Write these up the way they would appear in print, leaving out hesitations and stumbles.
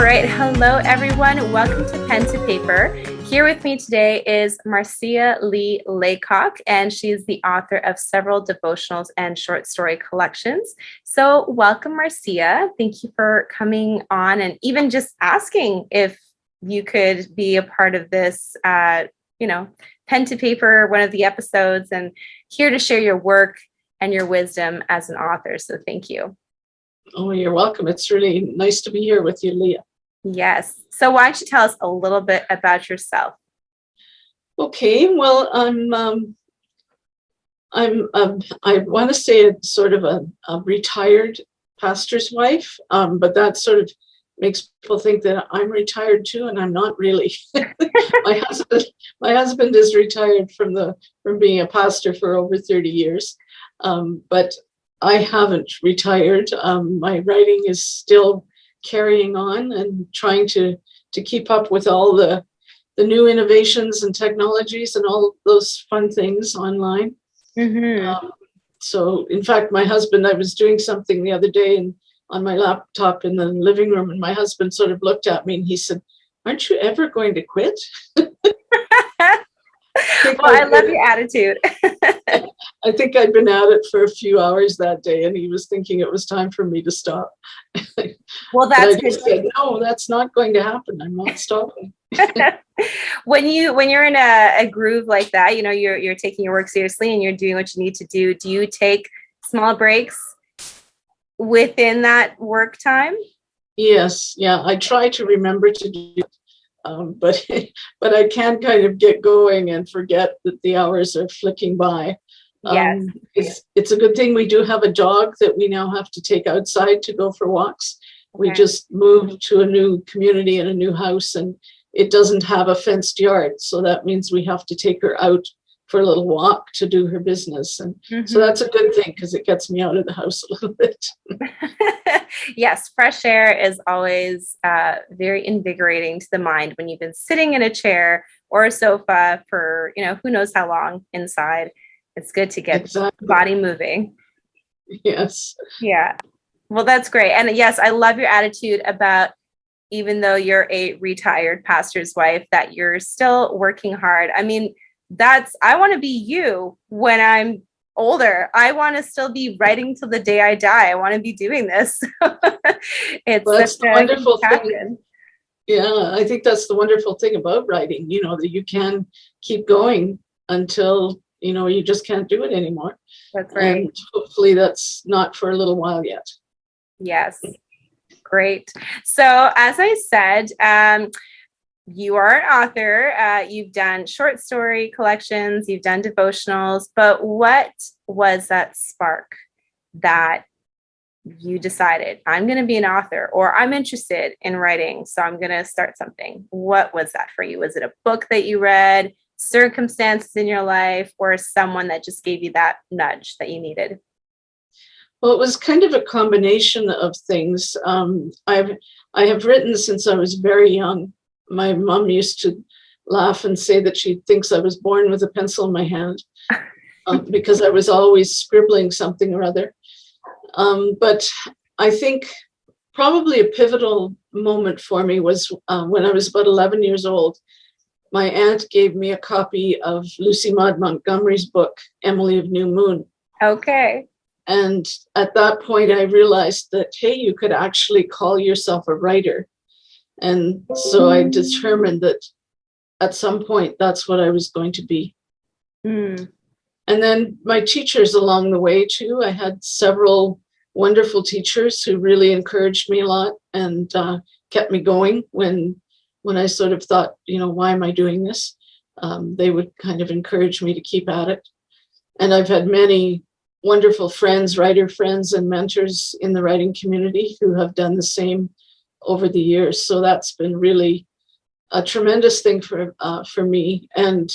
right. Hello, everyone. Welcome to Pen to Paper. Here with me today is Marcia Lee Laycock, and she's the author of several devotionals and short story collections. So welcome, Marcia. Thank you for coming on and even just asking if you could be a part of this, Pen to Paper, one of the episodes, and here to share your work and your wisdom as an author. So thank you. Oh, you're welcome. It's really nice to be here with you, Leah. Yes. So why don't you tell us a little bit about yourself? Okay. Well, I want to say sort of a retired pastor's wife, but that sort of makes people think that I'm retired too, and I'm not really. My husband is retired from being a pastor for over 30 years, but I haven't retired. My writing is still carrying on and trying to keep up with all the new innovations and technologies and all those fun things online. Mm-hmm. So in fact, my husband, I was doing something the other day on my laptop in the living room, and my husband sort of looked at me and he said, "Aren't you ever going to quit?" I love your attitude. I think I'd been at it for a few hours that day, and he was thinking it was time for me to stop. Well, that's good. Said, no, that's not going to happen. I'm not stopping. When you're in a groove like that, you're taking your work seriously and you're doing what you need to do. Do you take small breaks within that work time? Yes. Yeah. I try to remember to do it. But I can kind of get going and forget that the hours are flicking by. Yes. It's a good thing we do have a dog that we now have to take outside to go for walks. We just moved to a new community and a new house, and it doesn't have a fenced yard. So that means we have to take her out for a little walk to do her business. And so that's a good thing because it gets me out of the house a little bit. Yes, fresh air is always very invigorating to the mind when you've been sitting in a chair or a sofa for, who knows how long inside. It's good to get the body moving. Yes. Yeah. Well, that's great. And yes, I love your attitude about, even though you're a retired pastor's wife, that you're still working hard. I mean, I want to be you when I'm older. I want to still be writing till the day I die. I want to be doing this. That's the wonderful thing. Yeah, I think that's the wonderful thing about writing, that you can keep going until, you just can't do it anymore. That's right. And hopefully that's not for a little while yet. Yes. Great. So as I said, you are an author. You've done short story collections, you've done devotionals, but what was that spark that you decided, I'm going to be an author, or I'm interested in writing, so I'm going to start something? What was that for you? Was it a book that you read, circumstances in your life, or someone that just gave you that nudge that you needed? Well, it was kind of a combination of things. I have written since I was very young. My mom used to laugh and say that she thinks I was born with a pencil in my hand because I was always scribbling something or other. But I think probably a pivotal moment for me was when I was about 11 years old. My aunt gave me a copy of Lucy Maud Montgomery's book, Emily of New Moon. Okay. And at that point, I realized that, hey, you could actually call yourself a writer. And so I determined that at some point, that's what I was going to be. And then my teachers along the way, too. I had several wonderful teachers who really encouraged me a lot and kept me going when I sort of thought, why am I doing this? They would kind of encourage me to keep at it. And I've had many wonderful friends, writer friends and mentors in the writing community who have done the same over the years. So that's been really a tremendous thing for me. And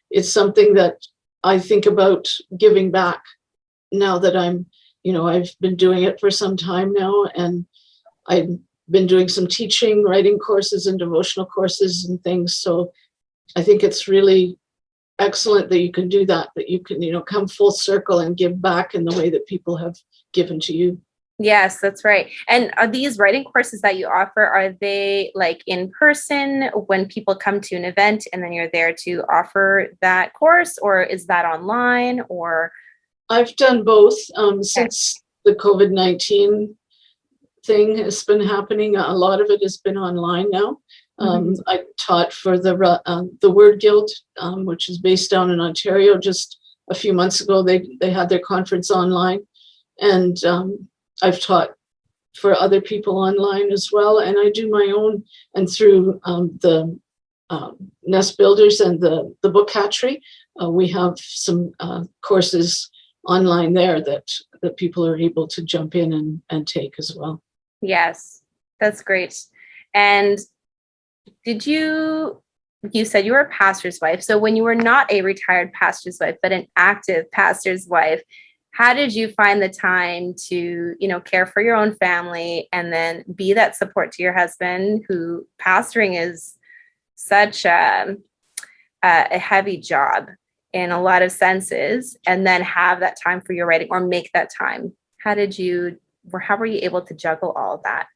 it's something that I think about giving back now that I've been doing it for some time now. And I've been doing some teaching, writing courses and devotional courses and things. So I think it's really excellent that you can do that you can, come full circle and give back in the way that people have given to you. Yes, that's right. And are these writing courses that you offer, are they like in person when people come to an event and then you're there to offer that course, or is that online or? I've done both Okay. since the COVID-19 thing has been happening. A lot of it has been online now. I taught for the Word Guild, which is based down in Ontario. Just a few months ago, they had their conference online, and I've taught for other people online as well. And I do my own, and through the Nest Builders and the Book Hatchery, we have some courses online there that people are able to jump in and take as well. Yes, that's great. And you said you were a pastor's wife. So when you were not a retired pastor's wife, but an active pastor's wife, how did you find the time to, care for your own family and then be that support to your husband, who pastoring is such a heavy job in a lot of senses, and then have that time for your writing or make that time? How were you able to juggle all of that?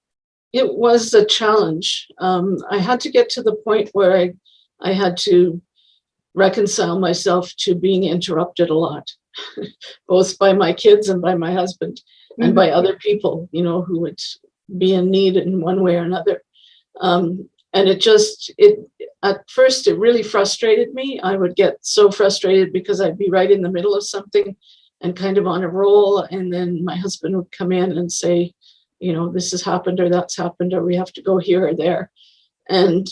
It was a challenge. I had to get to the point where I had to reconcile myself to being interrupted a lot, both by my kids and by my husband and by other people, who would be in need in one way or another. And at first it really frustrated me. I would get so frustrated because I'd be right in the middle of something and kind of on a roll. And then my husband would come in and say, this has happened or that's happened, or we have to go here or there. And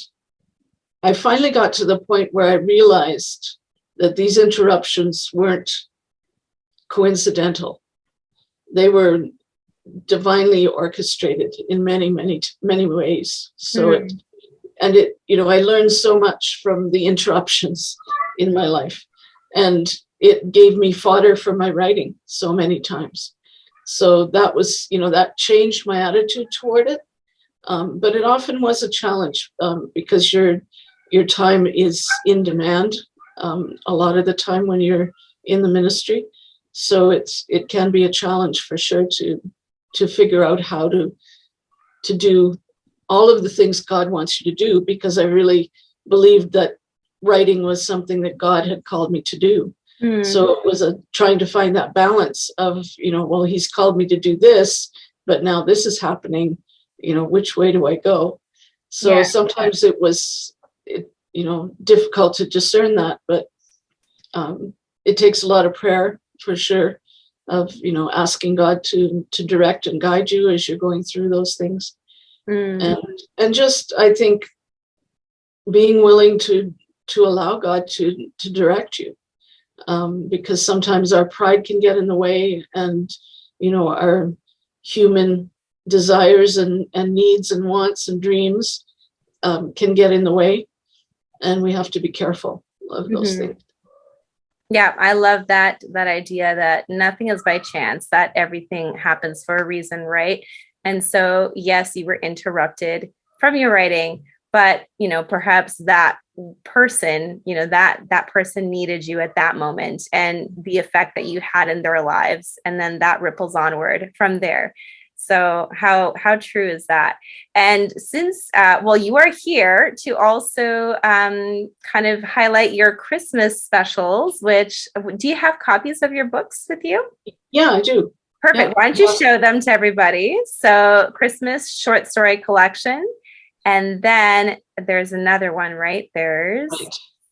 I finally got to the point where I realized that these interruptions weren't coincidental. They were divinely orchestrated in many, many, many ways. So I learned so much from the interruptions in my life, and it gave me fodder for my writing so many times. So that was, that changed my attitude toward it. But it often was a challenge because your time is in demand a lot of the time when you're in the ministry. So it can be a challenge for sure to figure out how to do all of the things God wants you to do, because I really believed that writing was something that God had called me to do. So it was trying to find that balance of, well, he's called me to do this, but now this is happening, which way do I go? So sometimes it was, difficult to discern that, but it takes a lot of prayer for sure, of, asking God to direct and guide you as you're going through those things. And just, I think, being willing to allow God to direct you. Because sometimes our pride can get in the way, and our human desires and needs and wants and dreams can get in the way, and we have to be careful of those things. Yeah, I love that idea that nothing is by chance, that everything happens for a reason, right? And so, yes, you were interrupted from your writing, but perhaps that person, that person needed you at that moment, and the effect that you had in their lives, and then that ripples onward from there. So how true is that? And since you are here to also kind of highlight your Christmas specials, which, do you have copies of your books with you? Yeah, I do. Perfect. Yeah. Why don't you show them to everybody? So Christmas short story collection. And then there's another one, right?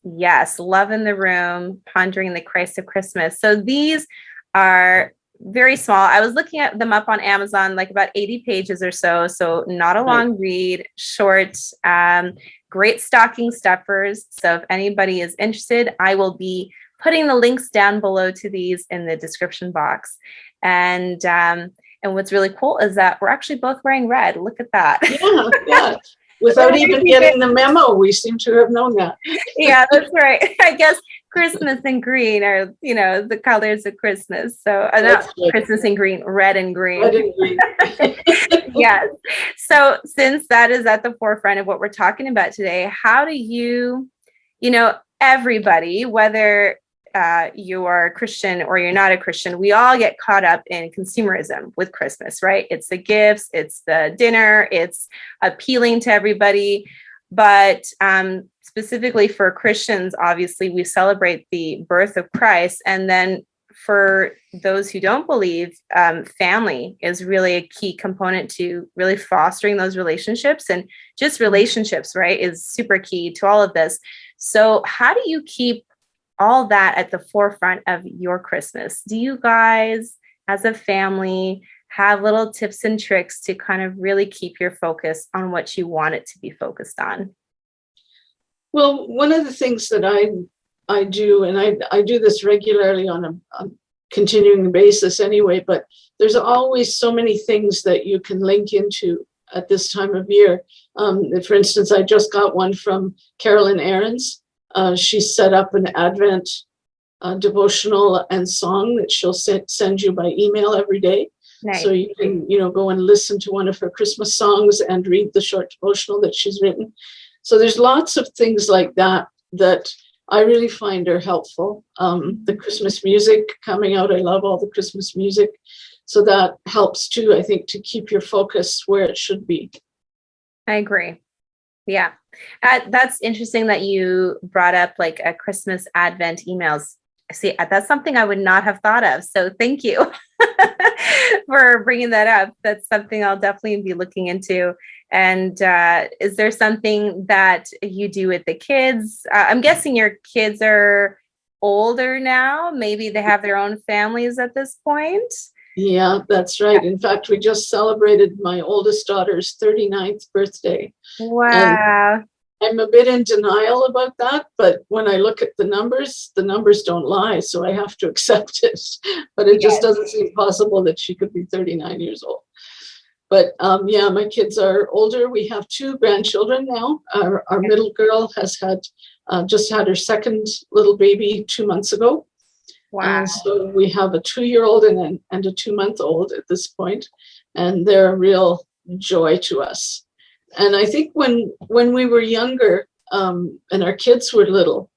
Yes, Love in the Room, Pondering the Christ of Christmas. So these are very small. I was looking at them up on Amazon, like about 80 pages or so. So not a long read, short, great stocking stuffers. So if anybody is interested, I will be putting the links down below to these in the description box. And what's really cool is that we're actually both wearing red. Look at that. Yeah. Without even getting the memo, we seem to have known that. Yeah, that's right. I guess Christmas and green are, the colors of Christmas. So not Christmas and green, red and green. Red and green. Yes. So since that is at the forefront of what we're talking about today, how do you, everybody, whether you are a Christian or you're not a Christian, we all get caught up in consumerism with Christmas, right? It's the gifts, it's the dinner, it's appealing to everybody. But specifically for Christians, obviously, we celebrate the birth of Christ. And then for those who don't believe, family is really a key component to really fostering those relationships, and just relationships, right, is super key to all of this. So how do you keep all that at the forefront of your Christmas? Do you guys, as a family, have little tips and tricks to kind of really keep your focus on what you want it to be focused on? Well, one of the things that I do, and I do this regularly on a continuing basis anyway, but there's always so many things that you can link into at this time of year. For instance, I just got one from Carolyn Aarons. She set up an Advent devotional and song that she'll send you by email every day. Nice. So you can, go and listen to one of her Christmas songs and read the short devotional that she's written. So there's lots of things like that I really find are helpful. The Christmas music coming out, I love all the Christmas music. So that helps too, I think, to keep your focus where it should be. I agree. Yeah. That's interesting that you brought up like a Christmas Advent emails. See, that's something I would not have thought of. So thank you for bringing that up. That's something I'll definitely be looking into. And is there something that you do with the kids? I'm guessing your kids are older now. Maybe they have their own families at this point. Yeah, that's right. In fact, we just celebrated my oldest daughter's 39th birthday. Wow. And I'm a bit in denial about that, but when I look at the numbers don't lie, so I have to accept it. But it just doesn't seem possible that she could be 39 years old. But yeah, my kids are older. We have 2 grandchildren now. Our middle girl has just had her second little baby 2 months ago. Wow. So we have a 2-year-old and a 2-month-old at this point, and they're a real joy to us. And I think when we were younger and our kids were little,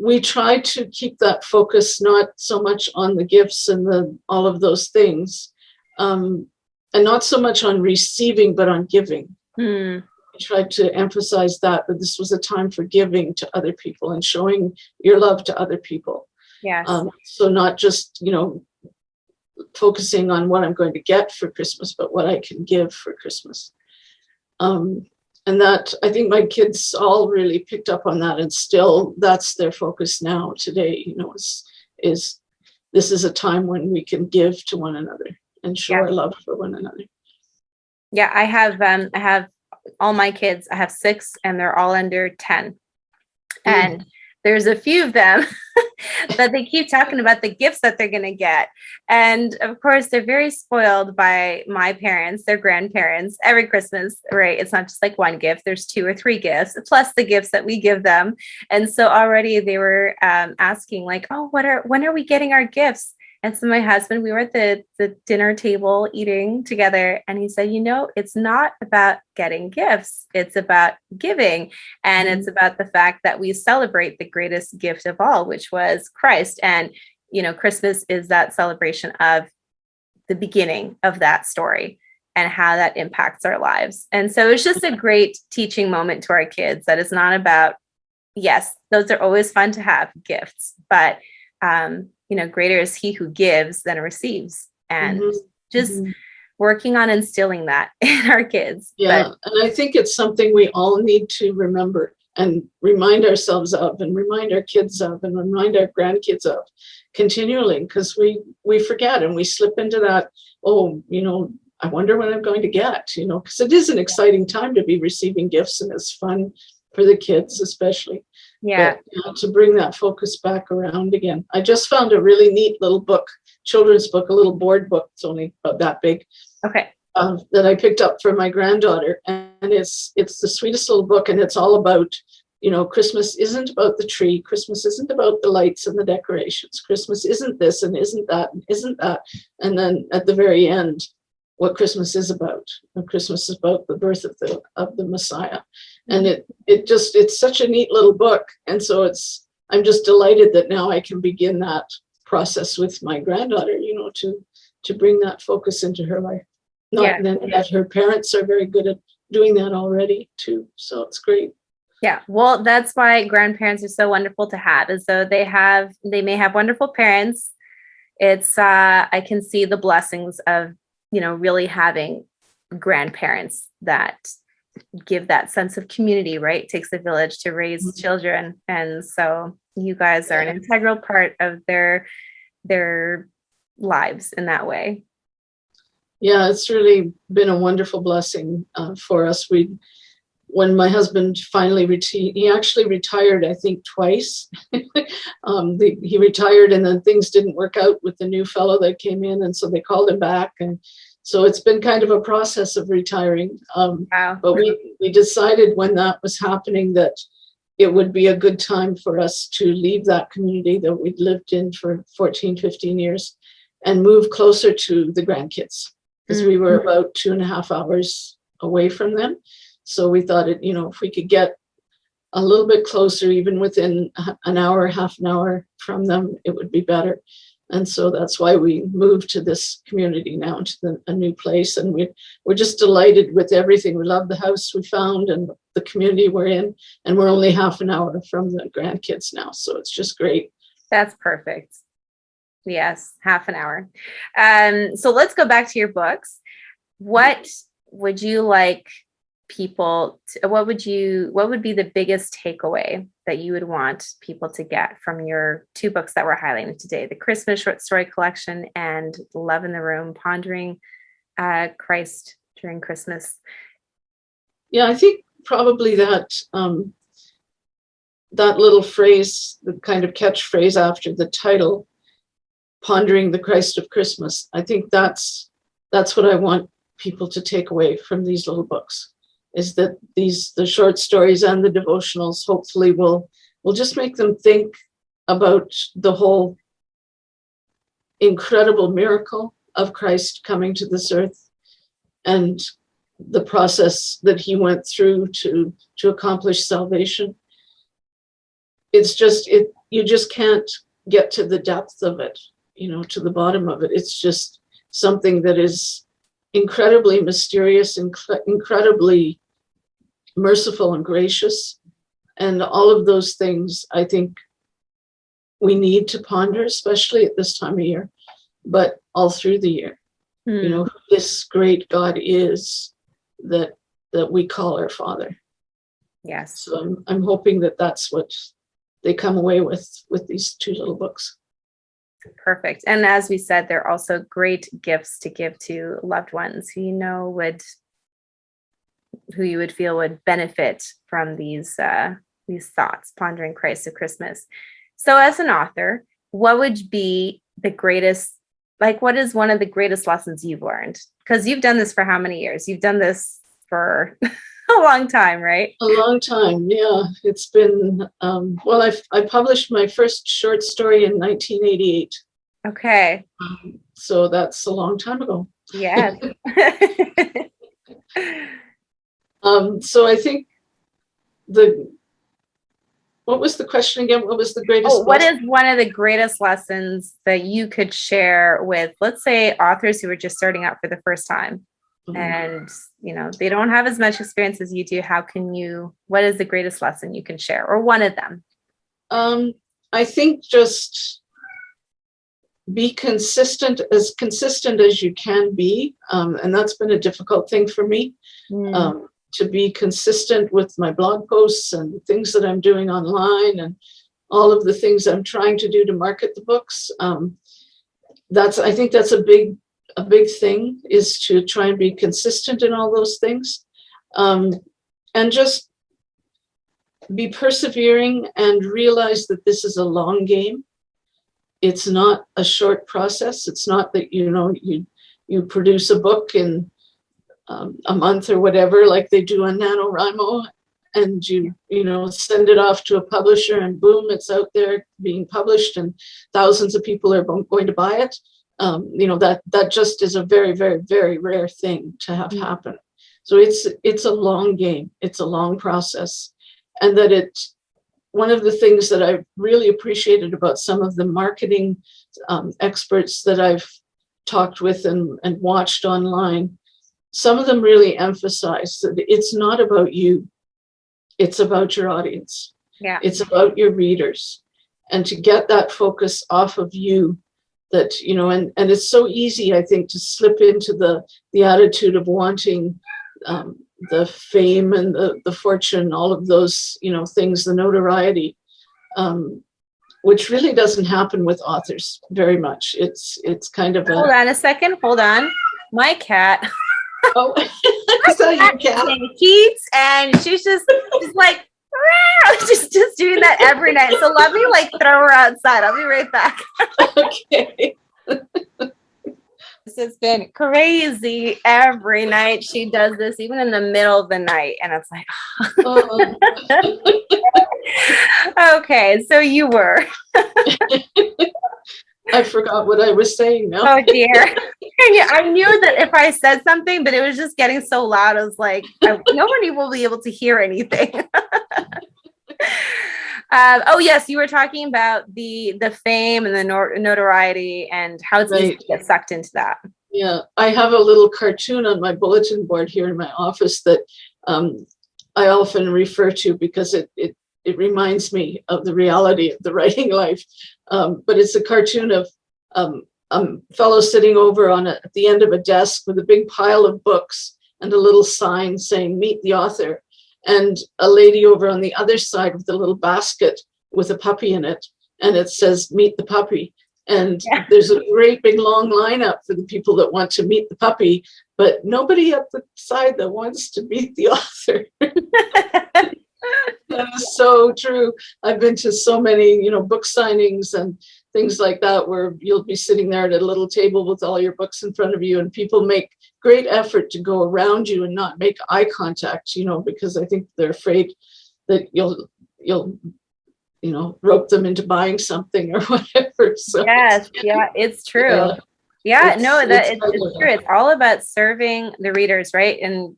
we tried to keep that focus not so much on the gifts and all of those things, and not so much on receiving, but on giving. We tried to emphasize that this was a time for giving to other people and showing your love to other people. Yes. So not just, focusing on what I'm going to get for Christmas, but what I can give for Christmas. And that, I think my kids all really picked up on that, and still that's their focus now today, is this is a time when we can give to one another and show our love for one another. Yeah, I have all my kids. I have 6 and they're all under 10. And there's a few of them that they keep talking about the gifts that they're going to get. And of course, they're very spoiled by my parents, their grandparents, every Christmas, right? It's not just like one gift. There's 2 or 3 gifts, plus the gifts that we give them. And so already they were asking like, oh, when are we getting our gifts? And so my husband, we were at the dinner table eating together, and he said, it's not about getting gifts. It's about giving. And it's about the fact that we celebrate the greatest gift of all, which was Christ. And, Christmas is that celebration of the beginning of that story and how that impacts our lives. And so it's just a great teaching moment to our kids that it's not about, yes, those are always fun to have gifts, but greater is he who gives than receives, and just working on instilling that in our kids. Yeah. And I think it's something we all need to remember and remind ourselves of, and remind our kids of, and remind our grandkids of continually, because we forget and we slip into that, I wonder what I'm going to get, because it is an exciting time to be receiving gifts, and it's fun for the kids, especially. Yeah. But, to bring that focus back around again. I just found a really neat little book, children's book, a little board book. It's only about that big. Okay. That I picked up for my granddaughter, and it's the sweetest little book, and it's all about, Christmas isn't about the tree. Christmas isn't about the lights and the decorations. Christmas isn't this and isn't that and isn't that. And then at the very end, what Christmas is about. And Christmas is about the birth of the Messiah. And it's such a neat little book. And so it's I'm just delighted that now I can begin that process with my granddaughter, to bring that focus into her life. Not that her parents are very good at doing that already too. So it's great. Yeah. Well, that's why grandparents are so wonderful to have, is so they may have wonderful parents. It's, I can see the blessings of, really having grandparents that give that sense of community, right? It takes a village to raise children. And so you guys are an integral part of their lives in that way. Yeah, it's really been a wonderful blessing for us. When my husband finally he actually retired, I think twice. He retired and then things didn't work out with the new fellow that came in. And so they called him back. And so it's been kind of a process of retiring. Wow. But we decided when that was happening that it would be a good time for us to leave that community that we'd lived in for 14, 15 years and move closer to the grandkids, because we were about 2.5 hours away from them. So we thought if we could get a little bit closer, even within an hour, half an hour from them, it would be better. And so that's why we moved to this community now, to a new place. And we're just delighted with everything. We love the house we found and the community we're in. And we're only half an hour from the grandkids now. So it's just great. That's perfect. Yes, half an hour. So let's go back to your books. What would you like people what would be the biggest takeaway that you would want people to get from your 2 books that we're highlighting today, the Christmas short story collection and Love in the Room, Pondering Christ During Christmas? Yeah, I think probably that that little phrase, the kind of catchphrase after the title, Pondering the Christ of Christmas, I think that's what I want people to take away from these little books, is that the short stories and the devotionals hopefully will just make them think about the whole incredible miracle of Christ coming to this earth and the process that he went through to accomplish salvation. It's just, you just can't get to the depth of it, to the bottom of it. It's just something that is incredibly mysterious, incredibly merciful and gracious. And all of those things, I think we need to ponder, especially at this time of year, but all through the year. Who this great God is that we call our Father. Yes. So I'm hoping that that's what they come away with these 2 little books. Perfect. And as we said, they're also great gifts to give to loved ones who you would feel would benefit from these thoughts, Pondering Christ of Christmas. So as an author, what would be the greatest, what is one of the greatest lessons you've learned? Because you've done this for how many years? You've done this for a long time, right? A long time, yeah. It's been, I published my first short story in 1988. Okay. So that's a long time ago. Yes. So I think what was the question again? What was the greatest? What is one of the greatest lessons that you could share with, let's say, authors who are just starting out for the first time? And, they don't have as much experience as you do. What is the greatest lesson you can share, or one of them? I think just be consistent as you can be. And that's been a difficult thing for me, to be consistent with my blog posts and things that I'm doing online and all of the things I'm trying to do to market the books. I think that's a big thing, is to try and be consistent in all those things, and just be persevering and realize that this is a long game. It's not a short process. It's not that, you produce a book in a month or whatever, like they do on NaNoWriMo, and you send it off to a publisher and boom, it's out there being published and thousands of people are going to buy it. That just is a very, very, very rare thing to have happen. So it's a long game. It's a long process, and that one of the things that I've really appreciated about some of the marketing experts that I've talked with and watched online, some of them really emphasize that it's not about you, it's about your audience. Yeah. It's about your readers. And to get that focus off of you, that, you know, and it's so easy, I think, to slip into the attitude of wanting the fame and the fortune, all of those, you know, things, the notoriety, which really doesn't happen with authors very much. It's kind of Hold on a second. Hold on. My cat. Oh, is that your cat? Keats, and she's like, just doing that every night. So let me like throw her outside. I'll be right back. Okay. This has been crazy. Every night she does this, even in the middle of the night. And it's like, okay, so you were. I forgot what I was saying now. Oh dear. I knew that if I said something, but it was just getting so loud. I was like, nobody will be able to hear anything. Oh yes, you were talking about the fame and the notoriety and how it's easy to get sucked into that. Yeah, I have a little cartoon on my bulletin board here in my office that I often refer to because it reminds me of the reality of the writing life. But it's a cartoon of a fellow sitting over at the end of a desk with a big pile of books and a little sign saying, "Meet the author," and a lady over on the other side with a little basket with a puppy in it, and it says, "Meet the puppy." And there's a great big long lineup for the people that want to meet the puppy, but nobody at the side that wants to meet the author. That is so true. I've been to so many, you know, book signings and things like that, where you'll be sitting there at a little table with all your books in front of you, and people make great effort to go around you and not make eye contact, you know, because I think they're afraid that you'll you know, rope them into buying something or whatever. So yes, yeah, it's true. It's true. It's all about serving the readers, right? And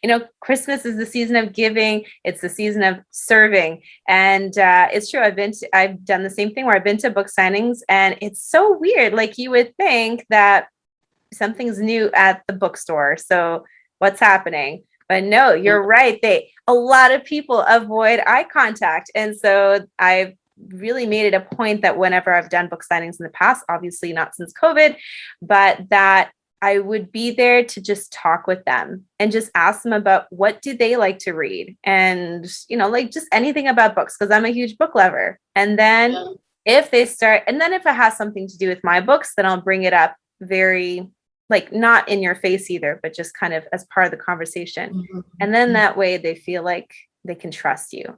you know, Christmas is the season of giving. It's the season of serving, and it's true. I've done the same thing where I've been to book signings, and it's so weird. Like you would think that something's new at the bookstore, so what's happening? But no, you're right. A lot of people avoid eye contact, and so I've really made it a point that whenever I've done book signings in the past, obviously not since COVID, but that I would be there to just talk with them and just ask them about what do they like to read, and you know, like just anything about books, because I'm a huge book lover. And then if it has something to do with my books, then I'll bring it up very, like, not in your face either, but just kind of as part of the conversation. Mm-hmm. And then that way they feel like they can trust you.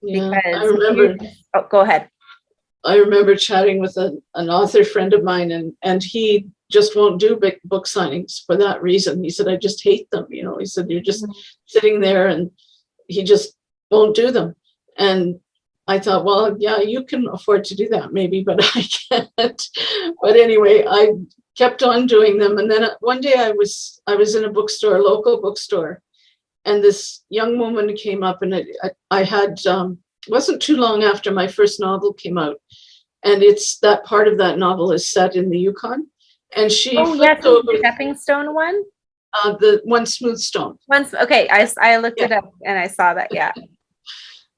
Yeah, I remember. Go ahead. I remember chatting with an author friend of mine, and he just won't do big book signings for that reason. He said, "I just hate them." You know, he said, "You're just sitting there," and he just won't do them. And I thought, well, yeah, you can afford to do that maybe, but I can't. But anyway, I kept on doing them. And then one day I was in a bookstore, a local bookstore, and this young woman came up, and I had, wasn't too long after my first novel came out. And it's that part of that novel is set in the Yukon. And she flipped over the Stepping Stone one? The One Smooth Stone. Okay, I looked it up and I saw that, yeah.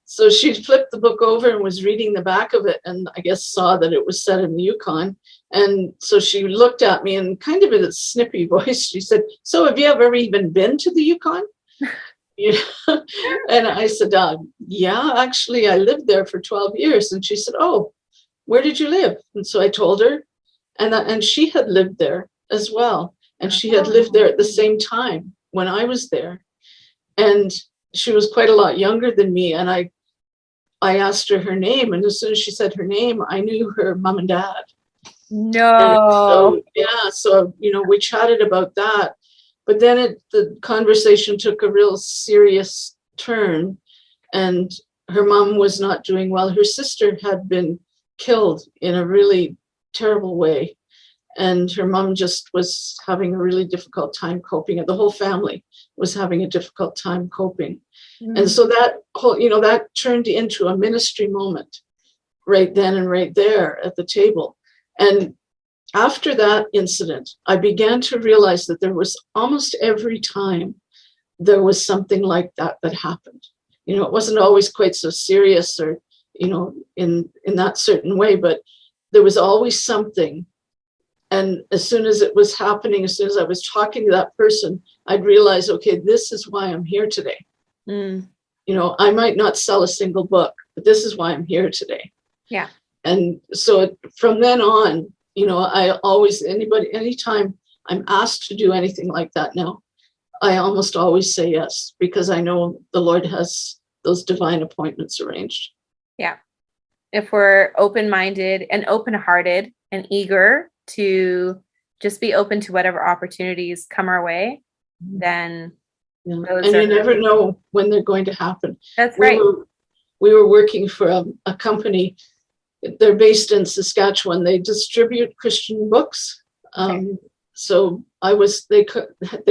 So she flipped the book over and was reading the back of it, and I guess saw that it was set in the Yukon. And so she looked at me and kind of in a snippy voice, she said, "So have you ever even been to the Yukon?" And I said, "Yeah, actually, I lived there for 12 years. And she said, "Oh, where did you live?" And so I told her, and she had lived there as well. And she had lived there at the same time when I was there. And she was quite a lot younger than me. And I asked her name. And as soon as she said her name, I knew her mom and dad. No. So, you know, we chatted about that. But then the conversation took a real serious turn, and her mom was not doing well. Her sister had been killed in a really terrible way, and her mom just was having a really difficult time coping. The whole family was having a difficult time coping. And so that whole, that turned into a ministry moment right then and right there at the table. And after that incident, I began to realize that there was almost every time there was something like that happened. It wasn't always quite so serious or, in that certain way, but there was always something. And as soon as it was happening, as soon as I was talking to that person, I'd realize, okay, this is why I'm here today. I might not sell a single book, but this is why I'm here today. Yeah. And so from then on, I always, anytime I'm asked to do anything like that now, I almost always say yes, because I know the Lord has those divine appointments arranged. Yeah. If we're open-minded and open-hearted and eager to just be open to whatever opportunities come our way, then and you never know when they're going to happen. That's right. We were working for a company. They're based in Saskatchewan. They distribute Christian books. So they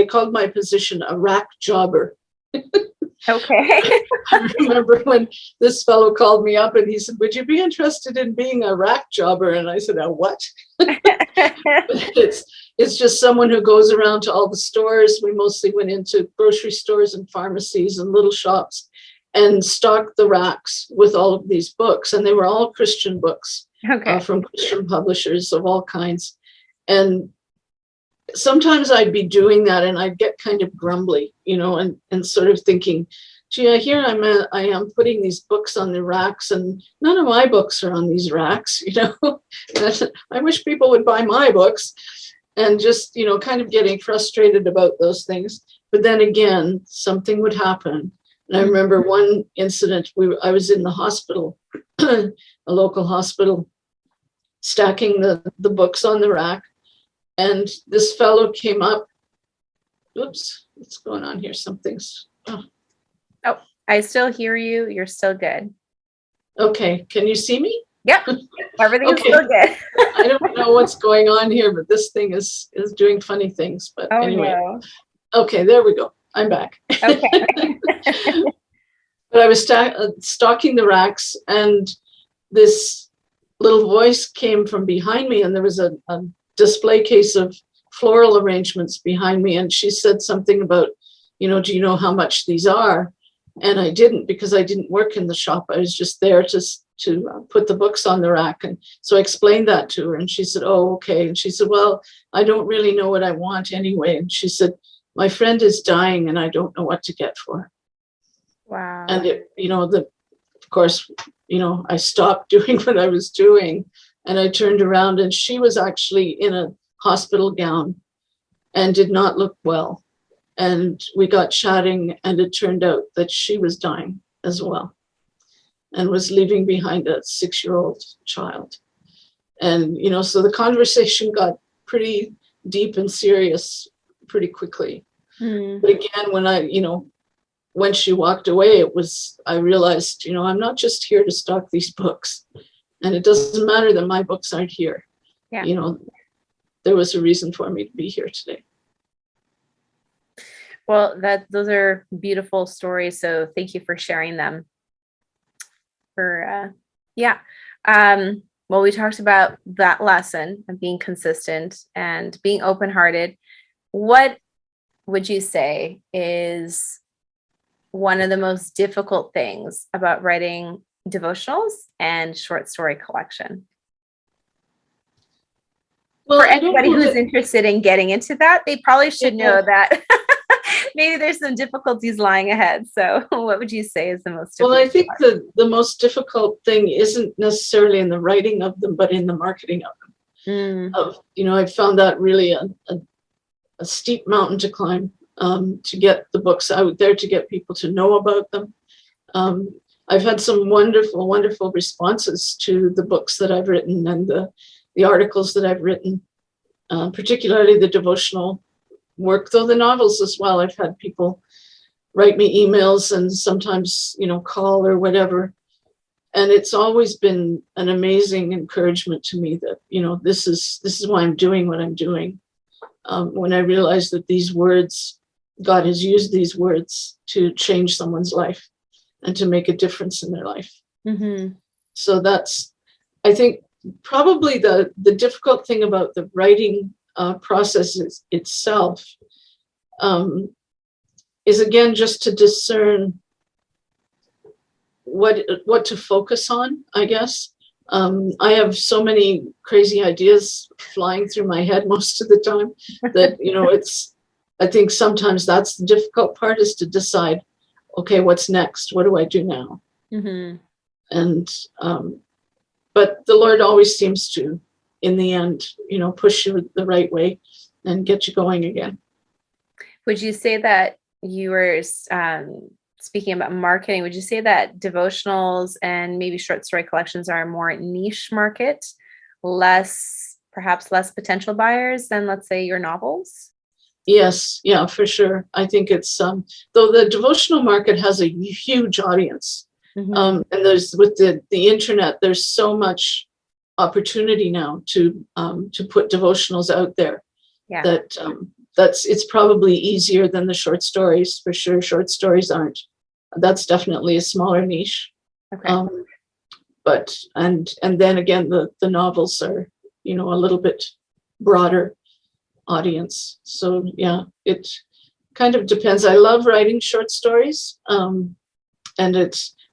called my position a rack jobber. Okay. I remember when this fellow called me up and he said, would you be interested in being a rack jobber? And I said, a what? It's just someone who goes around to all the stores. We mostly went into grocery stores and pharmacies and little shops and stocked the racks with all of these books. And they were all Christian books from Christian publishers of all kinds. And sometimes I'd be doing that and I'd get kind of grumbly, and sort of thinking, gee, here I am putting these books on the racks and none of my books are on these racks, I wish people would buy my books, and just, kind of getting frustrated about those things. But then again, something would happen. And I remember one incident, I was in the hospital, a local hospital, stacking the books on the rack. And this fellow came up. Oops, what's going on here? Something's. Oh, I still hear you. You're still good. Okay, can you see me? Yep, everything is still good. I don't know what's going on here, but this thing is doing funny things. But anyway, no. Okay, there we go. I'm back. Okay. But I was stocking the racks, and this little voice came from behind me, and there was a display case of floral arrangements behind me, and she said something about, do you know how much these are? And I didn't, because I didn't work in the shop. I was just there to put the books on the rack. And so I explained that to her, and she said, oh, okay. And she said, well, I don't really know what I want anyway. And she said, my friend is dying and I don't know what to get for her. Wow. And of course, I stopped doing what I was doing, and I turned around, and she was actually in a hospital gown and did not look well. And we got chatting, and it turned out that she was dying as well and was leaving behind a 6-year-old child. And, so the conversation got pretty deep and serious pretty quickly. But again, when she walked away, I realized, I'm not just here to stock these books, and it doesn't matter that my books aren't here. Yeah. There was a reason for me to be here today. Well, those are beautiful stories. So thank you for sharing them. Well, we talked about that lesson of being consistent and being open-hearted. What would you say is one of the most difficult things about writing devotionals and short story collection? Well, for anybody who's interested in getting into that, they probably should know that maybe there's some difficulties lying ahead. So what would you say is the most difficult? Well, I think the most difficult thing isn't necessarily in the writing of them, but in the marketing of them. I found that really a steep mountain to climb, to get the books out there, to get people to know about them. I've had some wonderful, wonderful responses to the books that I've written and the articles that I've written, particularly the devotional work, though the novels as well. I've had people write me emails and sometimes, call or whatever. And it's always been an amazing encouragement to me that, this is why I'm doing what I'm doing. When I realized that these words God has used these words to change someone's life and to make a difference in their life. Mm-hmm. So that's, I think, probably the difficult thing about the writing process itself is, again, just to discern what to focus on, I guess. I have so many crazy ideas flying through my head most of the time that, I think sometimes that's the difficult part, is to decide, okay, what's next? What do I do now? Mm-hmm. And, but the Lord always seems to, in the end, push you the right way and get you going again. Would you say that you were speaking about marketing? Would you say that devotionals and maybe short story collections are a more niche market, perhaps less potential buyers than, let's say, your novels? Yes, yeah, for sure. I think it's though the devotional market has a huge audience, Mm-hmm. and there's, with the internet, there's so much opportunity now to put devotionals out there. Yeah. That it's probably easier than the short stories, for sure. Short stories aren't. That's definitely a smaller niche. Okay. But and then again, the novels are, a little bit broader audience. So yeah, it kind of depends. I love writing short stories. And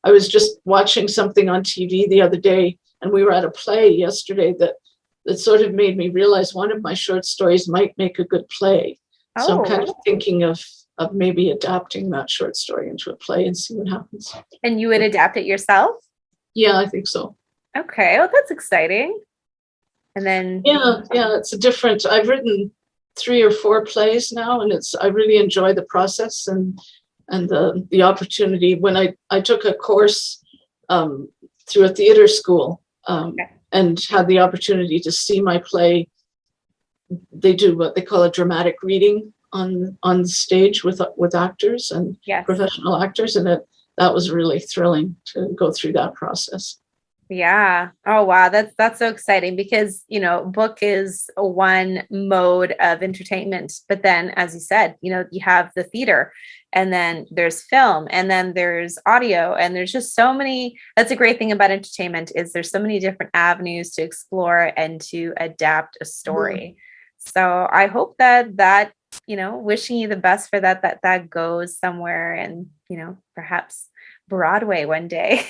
I was just watching something on TV the other day, and we were at a play yesterday that sort of made me realize one of my short stories might make a good play. So I'm kind of thinking of maybe adapting that short story into a play and see what happens. And you would adapt it yourself? Yeah, I think so. Okay. Well, that's exciting. And then yeah, it's a different. I've written 3 or 4 plays now, and I really enjoy the process and the opportunity. When I took a course through a theater school, and had the opportunity to see my play. They do what they call a dramatic reading on the stage with actors and professional actors, and that was really thrilling to go through that process. Yeah. Oh, wow. That's so exciting, because, book is one mode of entertainment, but then, as you said, you have the theater, and then there's film, and then there's audio, and there's just so many. That's a great thing about entertainment, is there's so many different avenues to explore and to adapt a story. Mm-hmm. So I hope that, wishing you the best for that goes somewhere, and, perhaps Broadway one day.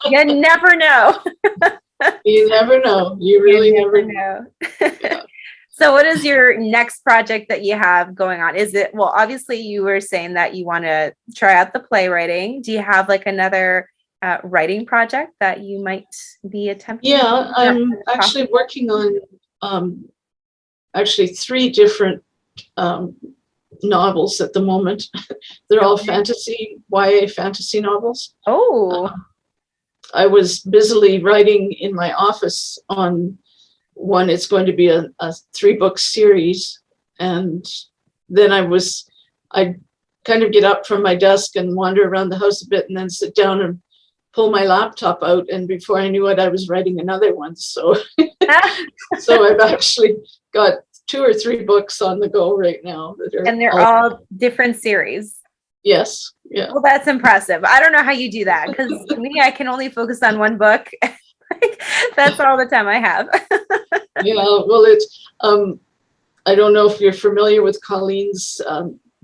You never know. You never know. You really never know. Yeah. So what is your next project that you have going on? Is it, well, obviously you were saying that you want to try out the playwriting. Do you have like another writing project that you might be attempting? Yeah, I'm actually working on 3 different novels at the moment. They're all fantasy, YA fantasy novels. Oh. I was busily writing in my office on one. It's going to be a 3-book series. And then I'd kind of get up from my desk and wander around the house a bit, and then sit down and pull my laptop out. And before I knew it, I was writing another one. So, so I've actually got 2 or 3 books on the go right now. And they're all different series. Yes. Yeah. Well, that's impressive. I don't know how you do that, because me, I can only focus on one book. That's all the time I have. Yeah. Well, it's, I don't know if you're familiar with Colleen's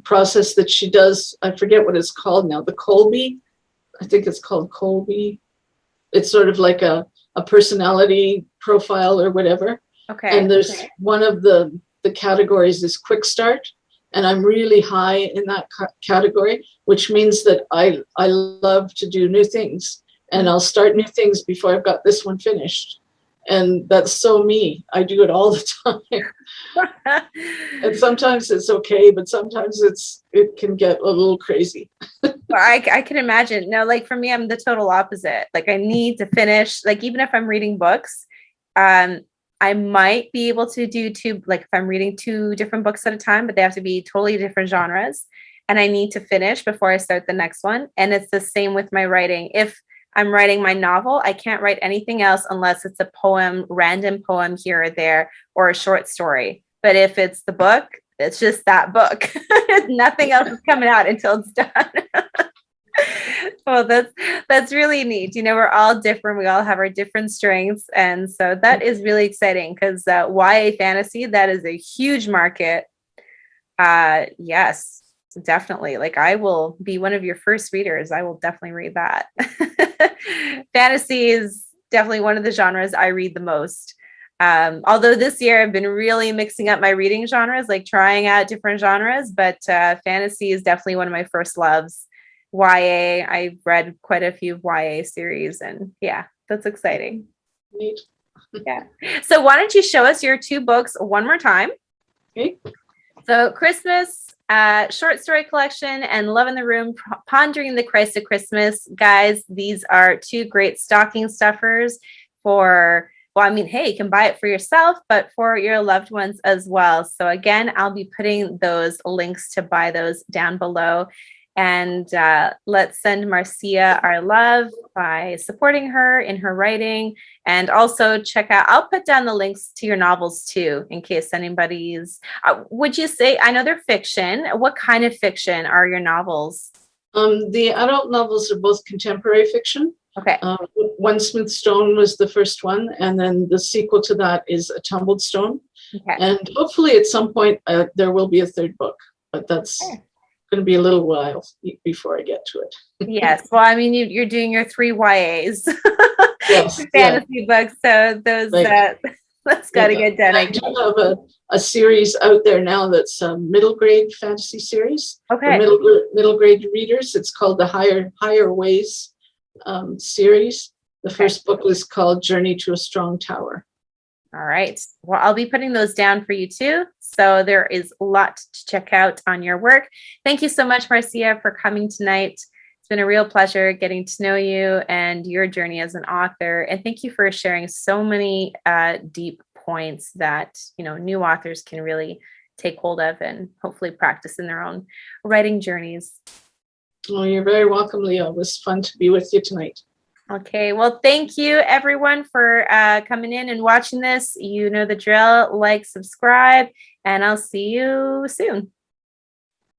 process that she does. I forget what it's called now. The Colby. I think it's called Colby. It's sort of like a personality profile or whatever. Okay. And there's one of the categories is quick start. And I'm really high in that category, which means that I love to do new things, and I'll start new things before I've got this one finished. And that's so me. I do it all the time. And sometimes it's okay, but sometimes it can get a little crazy. Well, I can imagine. No, like for me, I'm the total opposite. Like I need to finish, like even if I'm reading books, I might be able to do 2, like if I'm reading 2 different books at a time, but they have to be totally different genres, and I need to finish before I start the next one. And it's the same with my writing. If I'm writing my novel, I can't write anything else unless it's a poem, random poem here or there, or a short story. But if it's the book, it's just that book. Nothing else is coming out until it's done. Well, that's really neat. We're all different. We all have our different strengths. And so that is really exciting because YA fantasy, that is a huge market. Yes, definitely. Like, I will be one of your first readers. I will definitely read that. Fantasy is definitely one of the genres I read the most. Although this year I've been really mixing up my reading genres, like trying out different genres, but fantasy is definitely one of my first loves. YA, I've read quite a few YA series, and yeah, that's exciting. Neat. Yeah. So why don't you show us your 2 books one more time? Okay. So Christmas short story collection and Love in the Room, Pondering the Christ of Christmas. Guys, these are 2 great stocking stuffers for, well, I mean, hey, you can buy it for yourself, but for your loved ones as well. So again, I'll be putting those links to buy those down below. And let's send Marcia our love by supporting her in her writing. And also check out, I'll put down the links to your novels too, in case anybody's, would you say, I know they're fiction. What kind of fiction are your novels? The adult novels are both contemporary fiction. Okay. One Smooth Stone was the first one, and then the sequel to that is A Tumbled Stone. Okay. And hopefully at some point there will be a 3rd book, but that's going to be a little while before I get to it. Yes. Well, I mean, you're doing your 3 YAs. Yes. Fantasy books. So those, that's got to get done. I do have a series out there now that's a middle grade fantasy series. Okay. For middle grade readers. It's called the Higher Ways series. The first book is called Journey to a Strong Tower. All right. Well, I'll be putting those down for you too. So there is a lot to check out on your work. Thank you so much, Marcia, for coming tonight. It's been a real pleasure getting to know you and your journey as an author. And thank you for sharing so many deep points that, new authors can really take hold of and hopefully practice in their own writing journeys. Well, you're very welcome, Leah. It was fun to be with you tonight. Okay, well, thank you everyone for coming in and watching this. You know the drill. Like, subscribe, and I'll see you soon.